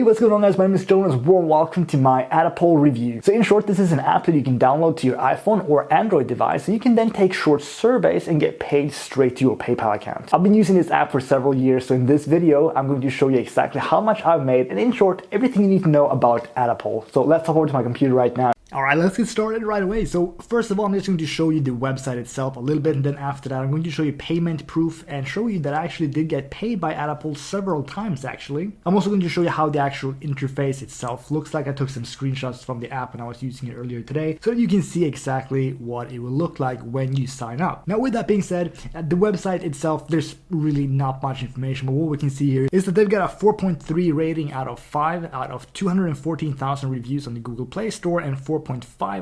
what's going on guys, my name is Jonas, warm welcome to my Attapoll review. So in short, this is an app that you can download to your iPhone or Android device, and you can then take short surveys and get paid straight to your PayPal account. I've been using this app for several years, so in this video, I'm going to show you exactly how much I've made, and in short, everything you need to know about Attapoll. So let's hop over to my computer right now. Alright, let's get started right away. So first of all, I'm just going to show you the website itself a little bit, and then after that I'm going to show you payment proof and show you that I actually did get paid by Attapoll several times actually. I'm also going to show you how the actual interface itself looks like. I took some screenshots from the app when I was using it earlier today so that you can see exactly what it will look like when you sign up. Now with that being said, the website itself, there's really not much information, but what we can see here is that they've got a 4.3 rating out of 5 out of 214,000 reviews on the Google Play Store and 4.5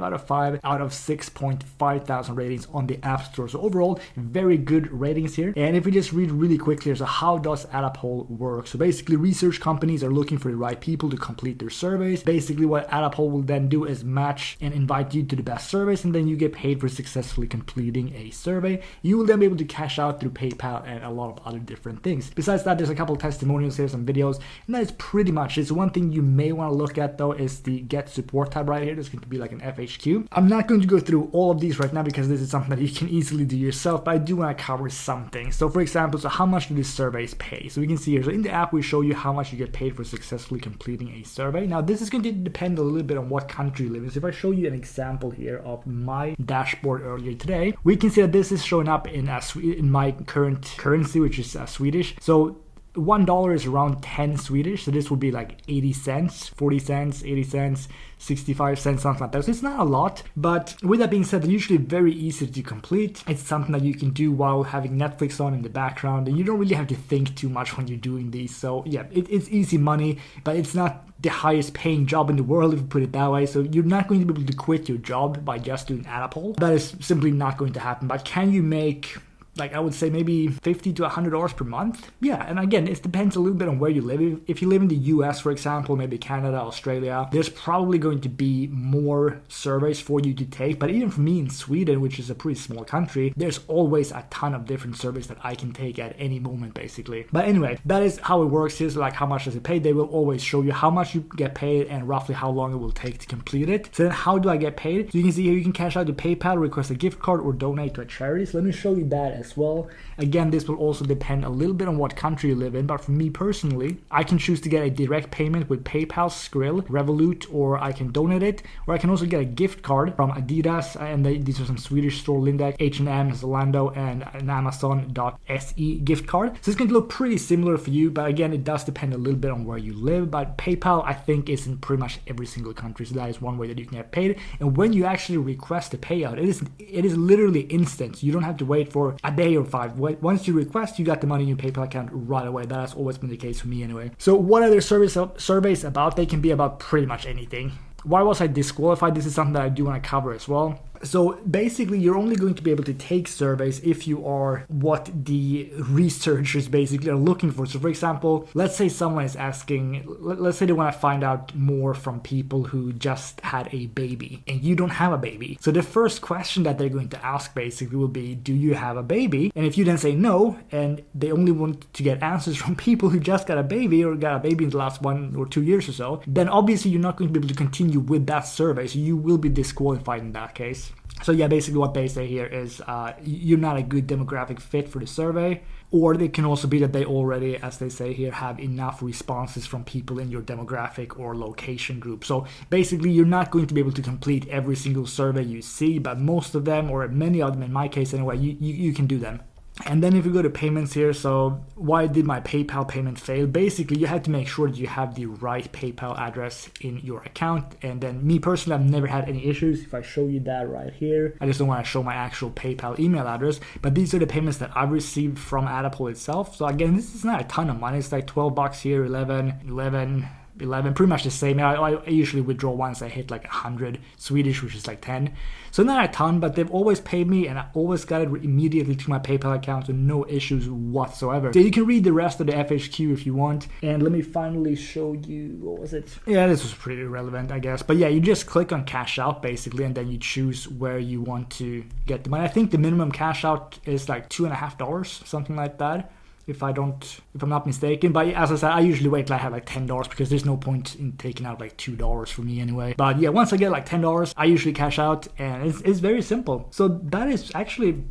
out of 5 out of 6.5 thousand ratings on the App Store. So overall, very good ratings here. And if we just read really quickly, so how does Attapoll work? So basically, research companies are looking for the right people to complete their surveys. Basically, what Attapoll will then do is match and invite you to the best surveys, and then you get paid for successfully completing a survey. You will then be able to cash out through PayPal and a lot of other different things. Besides that, there's a couple of testimonials here, some videos, and that is pretty much it. So one thing you may want to look at though is the Get Support tab right here. There's going to be like an FAQ. I'm not going to go through all of these right now because this is something that you can easily do yourself, but I do want to cover some things. So for example, so how much do these surveys pay? So we can see here, so in the app we show you how much you get paid for successfully completing a survey. Now this is going to depend a little bit on what country you live in. So if I show you an example here of my dashboard earlier today, we can see that this is showing up in my current currency, which is Swedish. So $1 is around 10 Swedish, so this would be like 80 cents, 40 cents, 80 cents, 65 cents, something like that. So it's not a lot, but with that being said, they're usually very easy to complete. It's something that you can do while having Netflix on in the background, and you don't really have to think too much when you're doing these. So yeah, it's easy money, but it's not the highest paying job in the world, if you put it that way. So you're not going to be able to quit your job by just doing Attapoll. That is simply not going to happen. But can you make, like, I would say maybe $50 to $100 per month? Yeah, and again, it depends a little bit on where you live. If you live in the US, for example, maybe Canada, Australia, there's probably going to be more surveys for you to take. But even for me in Sweden, which is a pretty small country, there's always a ton of different surveys that I can take at any moment, basically. But anyway, that is how it works. Here's like how much does it pay. They will always show you how much you get paid and roughly how long it will take to complete it. So then how do I get paid? So you can see here, you can cash out to PayPal, request a gift card, or donate to a charity. So let me show you that as well. Again, this will also depend a little bit on what country you live in, but for me personally, I can choose to get a direct payment with PayPal, Skrill, Revolut, or I can donate it, or I can also get a gift card from Adidas, and these are some Swedish store, Lindex, H&M, Zalando, and an Amazon.se gift card. So it's going to look pretty similar for you, but again, it does depend a little bit on where you live. But PayPal, I think, is in pretty much every single country, so that is one way that you can get paid. And when you actually request a payout, it is literally instant. You don't have to wait for a day or 5. Once you request, you got the money in your PayPal account right away. That has always been the case for me anyway. So what are their surveys about? They can be about pretty much anything. Why was I disqualified? This is something that I do want to cover as well. So basically, you're only going to be able to take surveys if you are what the researchers basically are looking for. So for example, let's say someone is asking, let's say they want to find out more from people who just had a baby and you don't have a baby. So the first question that they're going to ask basically will be, do you have a baby? And if you then say no, and they only want to get answers from people who just got a baby or got a baby in the last 1 or 2 years or so, then obviously you're not going to be able to continue with that survey. So you will be disqualified in that case. So yeah, basically what they say here is you're not a good demographic fit for the survey, or it can also be that they already, as they say here, have enough responses from people in your demographic or location group. So basically you're not going to be able to complete every single survey you see, but most of them, or many of them in my case anyway, you can do them. And then if we go to payments here, so why did my PayPal payment fail? Basically, you have to make sure that you have the right PayPal address in your account. And then me personally, I've never had any issues. If I show you that right here, I just don't want to show my actual PayPal email address. But these are the payments that I've received from Attapoll itself. So again, this is not a ton of money. It's like $12 here, 11, pretty much the same. I usually withdraw once I hit like 100 Swedish, which is like 10. So not a ton, but they've always paid me and I always got it immediately to my PayPal account, so no issues whatsoever. So you can read the rest of the FAQ if you want. And let me finally show you, what was it? Yeah, this was pretty relevant, I guess. But yeah, you just click on cash out basically, and then you choose where you want to get the money. I think the minimum cash out is like $2.50, something like that. if I'm not mistaken. But as I said, I usually wait till I have like $10 because there's no point in taking out like $2 for me anyway. But yeah, once I get like $10, I usually cash out, and it's very simple. So that is actually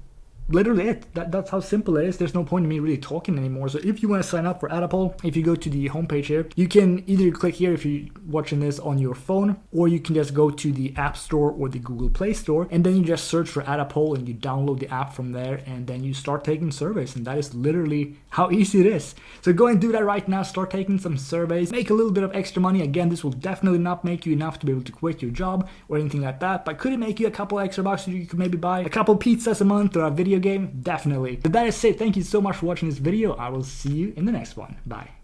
literally it. That's how simple it is. There's no point in me really talking anymore. So if you want to sign up for Attapoll, if you go to the homepage here, you can either click here if you're watching this on your phone, or you can just go to the App Store or the Google Play Store, and then you just search for Attapoll and you download the app from there, and then you start taking surveys. And that is literally how easy it is. So go and do that right now. Start taking some surveys, make a little bit of extra money. Again, this will definitely not make you enough to be able to quit your job or anything like that, but could it make you a couple extra bucks so you could maybe buy a couple pizzas a month or a video game? Definitely. But that is it. Thank you so much for watching this video. I will see you in the next one. Bye.